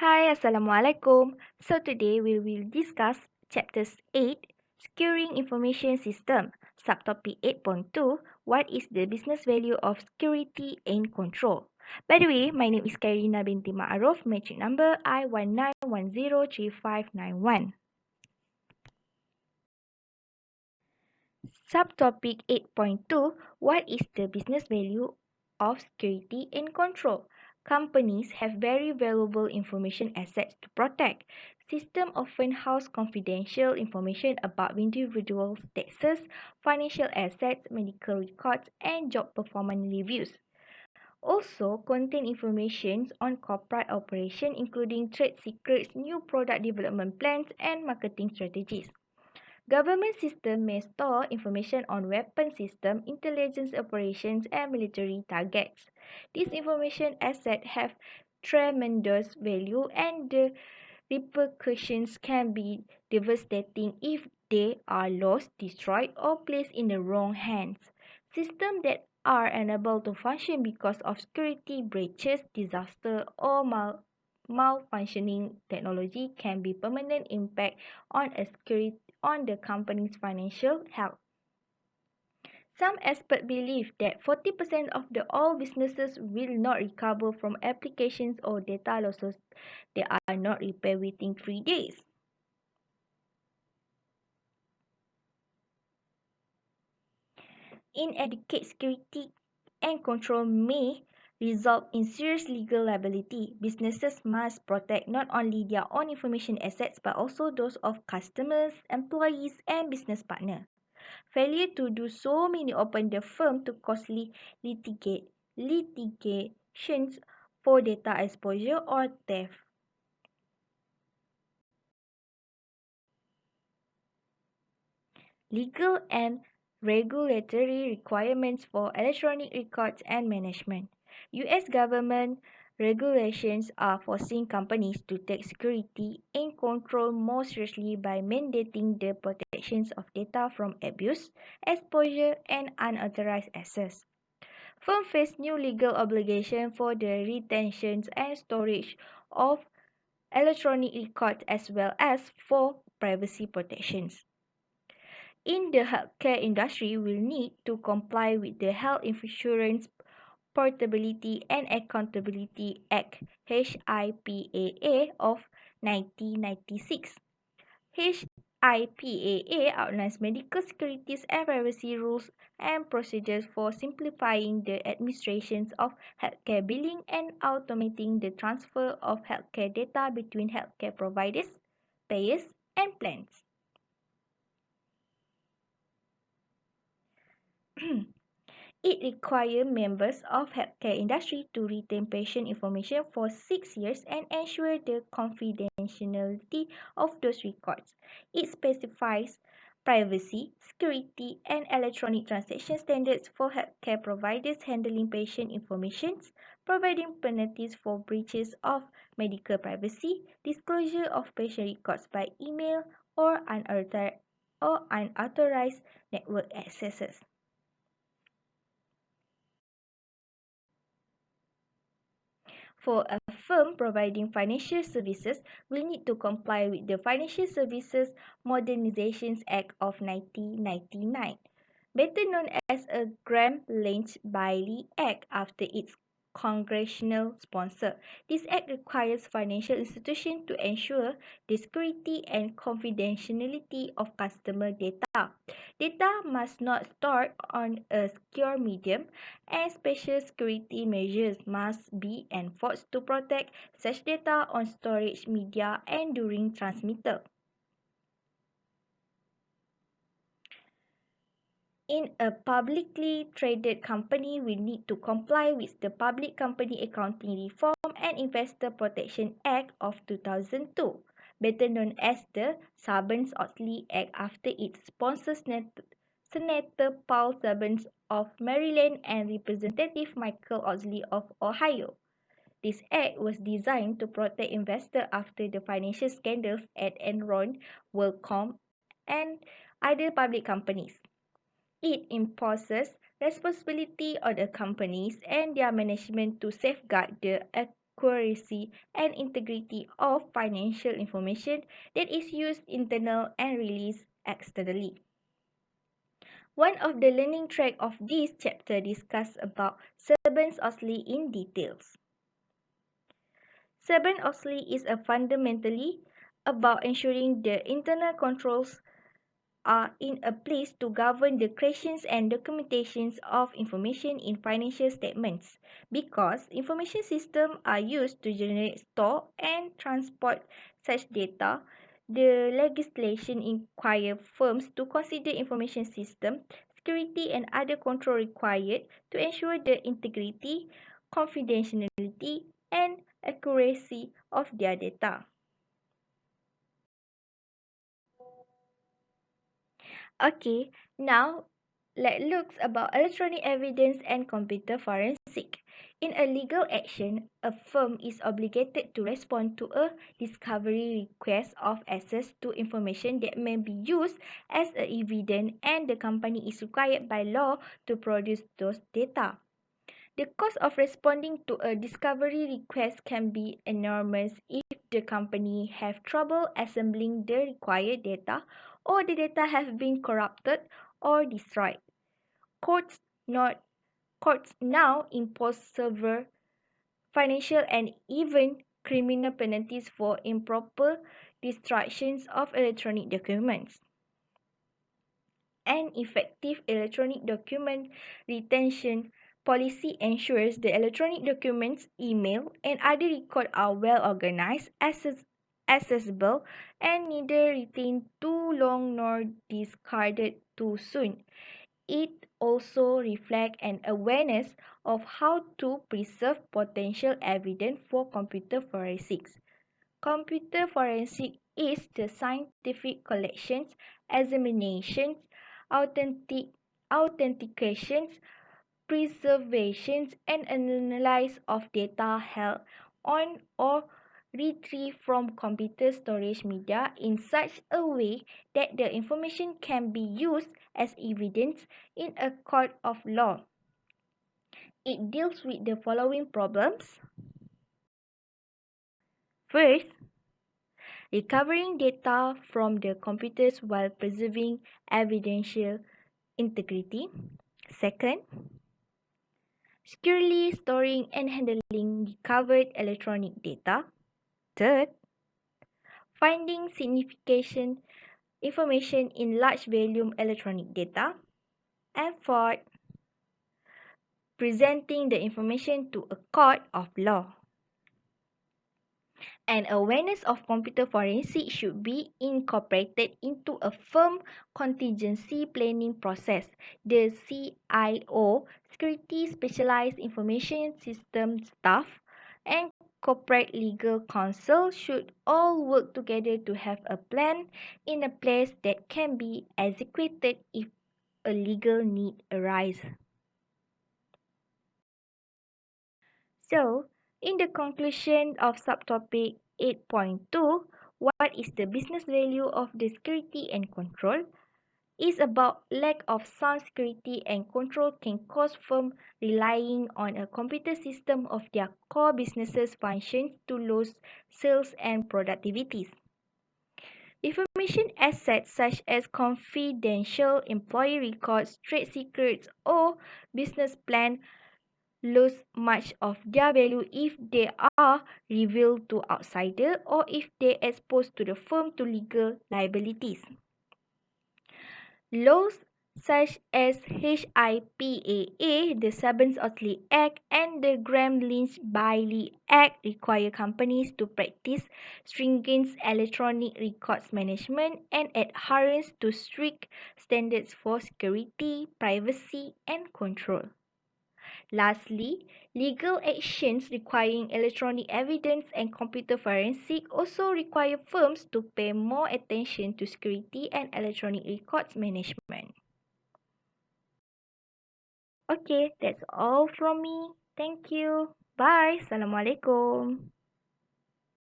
Hi, Assalamualaikum. So today we will discuss chapters 8, Securing Information System, subtopic 8.2, what is the business value of security and control. By the way, my name is Karina binti Ma'aruf, metric number I19103591. Subtopic 8.2, what is the business value of security and control? Companies have very valuable information assets to protect. Systems often house confidential information about individuals' taxes, financial assets, medical records, and job performance reviews. Also contain information on corporate operation including trade secrets, new product development plans, and marketing strategies. Government systems may store information on weapon systems, intelligence operations, and military targets. These information assets have tremendous value and the repercussions can be devastating if they are lost, destroyed, or placed in the wrong hands. Systems that are unable to function because of security breaches, disaster, or malfunctioning technology can be permanent impact on the company's financial health. Some experts believe that 40% of the all businesses will not recover from applications or data losses that are not repaired within 3 days. Inadequate security and control may result in serious legal liability. Businesses must protect not only their own information assets but also those of customers, employees, and business partners. Failure to do so may open the firm to costly litigations for data exposure or theft. Legal and regulatory requirements for electronic records and management. US government regulations are forcing companies to take security and control more seriously by mandating the protections of data from abuse, exposure, and unauthorized access. Firms face new legal obligations for the retention and storage of electronic records as well as for privacy protections. In the healthcare industry will need to comply with the Health Insurance Portability and Accountability Act HIPAA of 1996. HIPAA outlines medical securities and privacy rules and procedures for simplifying the administrations of healthcare billing and automating the transfer of healthcare data between healthcare providers, payers, and plans. It requires members of healthcare industry to retain patient information for 6 years and ensure the confidentiality of those records. It specifies privacy, security, and electronic transaction standards for healthcare providers handling patient information, providing penalties for breaches of medical privacy, disclosure of patient records by email, or unauthorized network accesses. For a firm providing financial services will need to comply with the Financial Services Modernizations Act of 1999, better known as a Graham-Lynch-Bailey Act after its congressional sponsor. This act requires financial institutions to ensure the security and confidentiality of customer data. Data must not store on a secure medium, and special security measures must be enforced to protect such data on storage media and during transmittal. In a publicly traded company will need to comply with the Public Company Accounting Reform and Investor Protection Act of 2002, better known as the Sarbanes-Oxley Act after its sponsor Senator Paul Sarbanes of Maryland and Representative Michael Oxley of Ohio. This act was designed to protect investors after the financial scandals at Enron, WorldCom, and other public companies. It imposes responsibility on the companies and their management to safeguard the accuracy, and integrity of financial information that is used internal and released externally. One of the learning track of this chapter discuss about Sarbanes-Oxley in details. Sarbanes-Oxley is a fundamentally about ensuring the internal controls are in a place to govern the creations and documentations of information in financial statements because information systems are used to generate, store, and transport such data. The legislation requires firms to consider information system security and other control required to ensure the integrity, confidentiality, and accuracy of their data. Okay, now let's look about electronic evidence and computer forensic. In a legal action, a firm is obligated to respond to a discovery request of access to information that may be used as a evidence and the company is required by law to produce those data. The cost of responding to a discovery request can be enormous if the company have trouble assembling the required data or the data have been corrupted or destroyed. Courts, not, Courts now impose severe financial and even criminal penalties for improper destructions of electronic documents. An effective electronic document retention policy ensures the electronic documents, email, and other records are well organized, accessible, and neither retained too long nor discarded too soon. It also reflects an awareness of how to preserve potential evidence for computer forensics. Computer forensic is the scientific collections, examinations, authentic, authentications, preservations, and analysis of data held on or retrieved from computer storage media in such a way that the information can be used as evidence in a court of law. It deals with the following problems. First, recovering data from the computers while preserving evidential integrity. Second, securely storing and handling recovered electronic data. Third, finding significant information in large volume electronic data. And fourth, presenting the information to a court of law. An awareness of computer forensics should be incorporated into a firm contingency planning process. The CIO, Security Specialized Information System staff, and corporate legal counsel should all work together to have a plan in a place that can be executed if a legal need arises. So, in the conclusion of subtopic 8.2, what is the business value of the security and control? Is about lack of sound security and control can cause firms relying on a computer system of their core businesses functions to lose sales and productivities. Information assets such as confidential employee records, trade secrets, or business plan lose much of their value if they are revealed to outsiders or if they exposed to the firm to legal liabilities. Laws such as HIPAA, the Sarbanes-Oxley Act, and the Graham-Lynch-Bailey Act require companies to practice stringent electronic records management and adherence to strict standards for security, privacy, and control. Lastly, legal actions requiring electronic evidence and computer forensic also require firms to pay more attention to security and electronic records management. Okay, that's all from me. Thank you. Bye. Assalamualaikum.